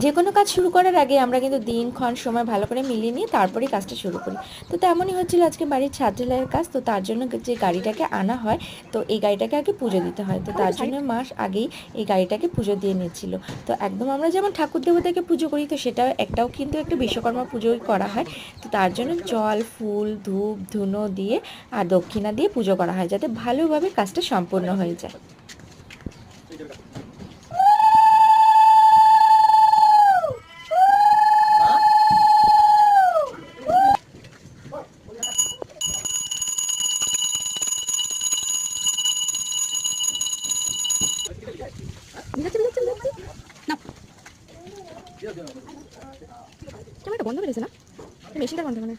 যে কোনো কাজ শুরু করার আগে আমরা কিন্তু দিনক্ষণ সময় ভালো করে মিলিয়ে নিয়ে তারপরেই কাজটা শুরু করি। তো তেমনই হচ্ছিল আজকে বাড়ির ছাদ ঢালাইয়ের কাজ। তো তার জন্য যে গাড়িটাকে আনা হয়, তো এই গাড়িটাকে আগে পুজো দিতে হয়। তো তার জন্য মাস আগেই এই গাড়িটাকে পুজো দিয়ে নিচ্ছিল। তো একদম আমরা যেমন ঠাকুর দেবতাকে পুজো করি, তো সেটাও কিন্তু একটা বিশ্বকর্মা পুজোই করা হয়। তো তার জন্য জল, ফুল, ধূপ, ধুনো দিয়ে আর দক্ষিণা দিয়ে পুজো করা হয়, যাতে ভালোভাবে কাজটা সম্পূর্ণ হয়ে যায়। ক্যামেরাটা বন্ধ হয়ে গেছে না? মেশিনটা বন্ধ মানে